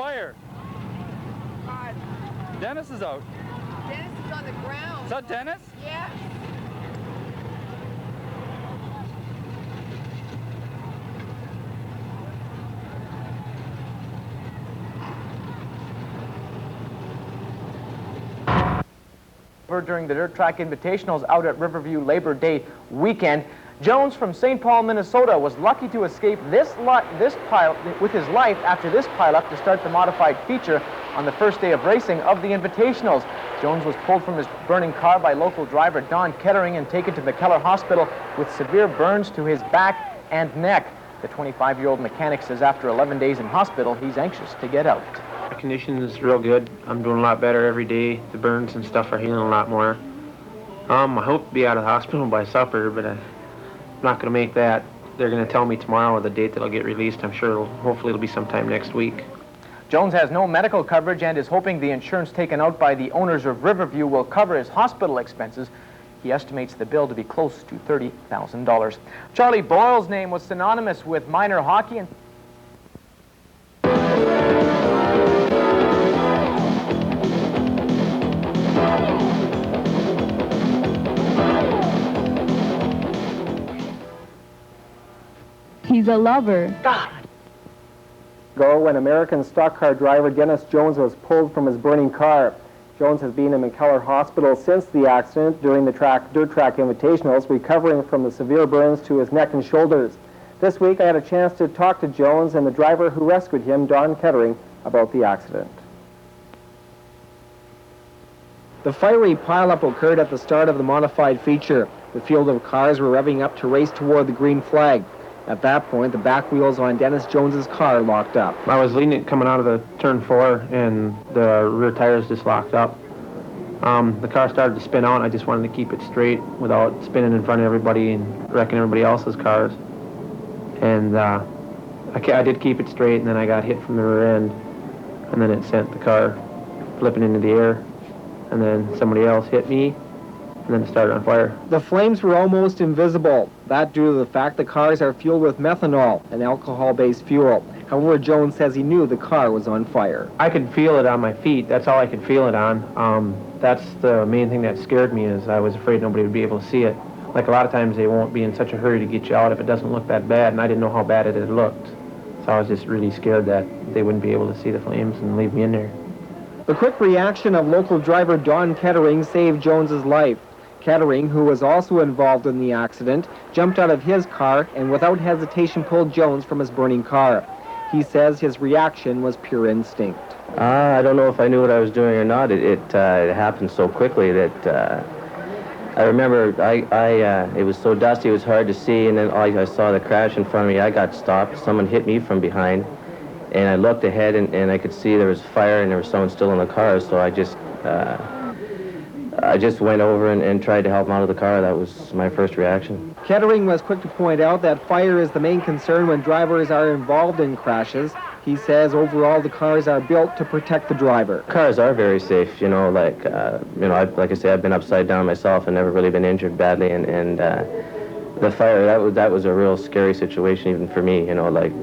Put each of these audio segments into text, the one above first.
fire? Dennis is out. Dennis is on the ground. Is that Dennis? Yes. During the Dirt Track Invitationals out at Riverview Labor Day weekend. Jones from St. Paul, Minnesota was lucky to escape this pile with his life after this pileup to start the modified feature on the first day of racing of the Invitationals. Jones was pulled from his burning car by local driver Don Kettering and taken to McKellar Hospital with severe burns to his back and neck. The 25-year-old mechanic says after 11 days in hospital, he's anxious to get out. My condition is real good. I'm doing a lot better every day. The burns and stuff are healing a lot more. I hope to be out of the hospital by supper, but I'm not going to make that. They're going to tell me tomorrow the date that I'll get released. I'm sure hopefully it'll be sometime next week. Jones has no medical coverage and is hoping the insurance taken out by the owners of Riverview will cover his hospital expenses. He estimates the bill to be close to $30,000. Charlie Boyle's name was synonymous with minor hockey and he's a lover. When American stock car driver Dennis Jones was pulled from his burning car. Jones has been in McKellar Hospital since the accident during the Dirt Track Invitationals, recovering from the severe burns to his neck and shoulders. This week I had a chance to talk to Jones and the driver who rescued him, Don Kettering, about the accident. The fiery pileup occurred at the start of the modified feature. The field of cars were revving up to race toward the green flag. At that point, the back wheels on Dennis Jones's car locked up. I was leading it coming out of the turn 4, and the rear tires just locked up. The car started to spin out. I just wanted to keep it straight without spinning in front of everybody and wrecking everybody else's cars. And I did keep it straight, and then I got hit from the rear end, and then it sent the car flipping into the air, and then somebody else hit me, and then it started on fire. The flames were almost invisible. That due to the fact the cars are fueled with methanol, an alcohol-based fuel. However, Jones says he knew the car was on fire. I could feel it on my feet. That's all I could feel it on. That's the main thing that scared me, is I was afraid nobody would be able to see it. Like a lot of times they won't be in such a hurry to get you out if it doesn't look that bad, and I didn't know how bad it had looked. So I was just really scared that they wouldn't be able to see the flames and leave me in there. The quick reaction of local driver Don Kettering saved Jones's life. Kettering, who was also involved in the accident, jumped out of his car and without hesitation pulled Jones from his burning car. He says his reaction was pure instinct. I don't know if I knew what I was doing or not. It happened so quickly that I remember it was so dusty it was hard to see, and then I saw the crash in front of me. I got stopped. Someone hit me from behind, and I looked ahead and I could see there was fire and there was someone still in the car, so I just went over and tried to help him out of the car. That was my first reaction. Kettering was quick to point out that fire is the main concern when drivers are involved in crashes. He says overall the cars are built to protect the driver. Cars are very safe, like I say, I've been upside down myself and never really been injured badly, and the fire, that was a real scary situation even for me,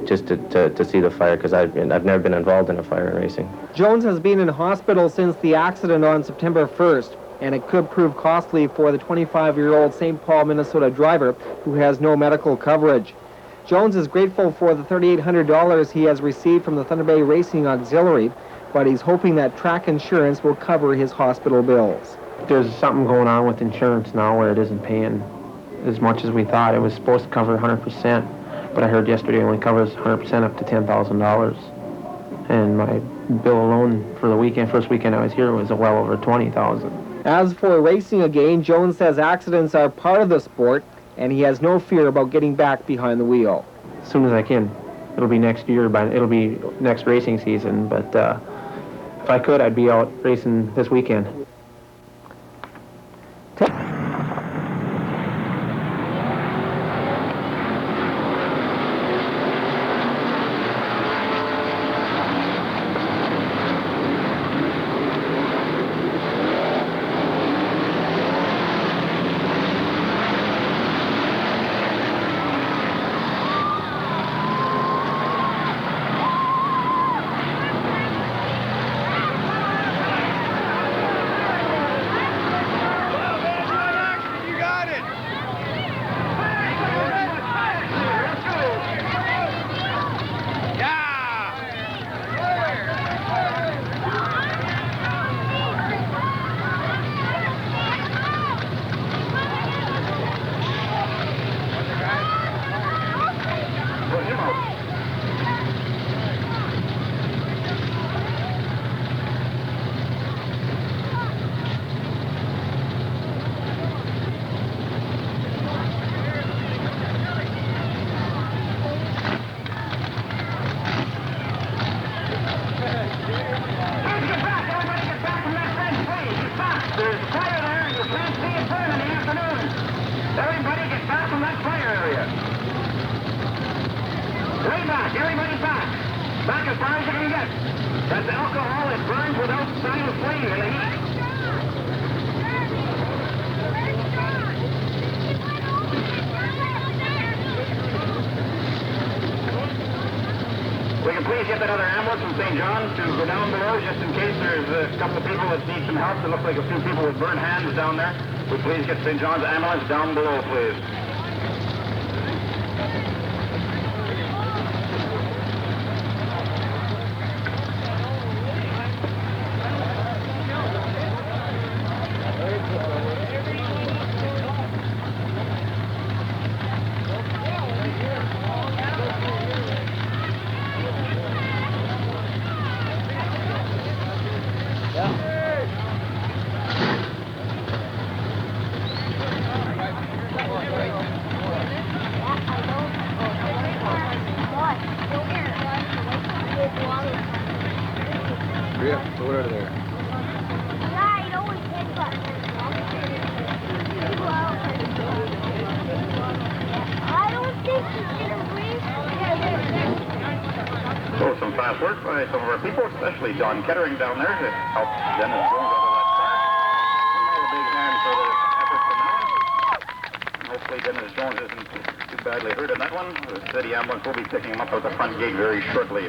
just to see the fire, because I've never been involved in a fire in racing. Jones has been in hospital since the accident on September 1st. And it could prove costly for the 25-year-old St. Paul, Minnesota driver who has no medical coverage. Jones is grateful for the $3,800 he has received from the Thunder Bay Racing Auxiliary, but he's hoping that track insurance will cover his hospital bills. There's something going on with insurance now where it isn't paying as much as we thought. It was supposed to cover 100%, but I heard yesterday it only covers 100% up to $10,000. And my bill alone for the first weekend I was here was well over $20,000. As for racing again, Jones says accidents are part of the sport, and he has no fear about getting back behind the wheel. As soon as I can. It'll be next year, it'll be next racing season, but if I could, I'd be out racing this weekend. as you can get. That's alcohol. It burns without sign of flame in the heat. We can please get that other ambulance from St. John's to go down below just in case there's a couple of people that need some help. It looks like a few people with burned hands down there. We please get St. John's ambulance down below, please. So some fast work by some of our people, especially Don Kettering down there to help Dennis Jones out of that car. A big hand for the efforts in that one. And hopefully Dennis Jones isn't too badly hurt in that one. The city ambulance will be picking him up at the front gate very shortly.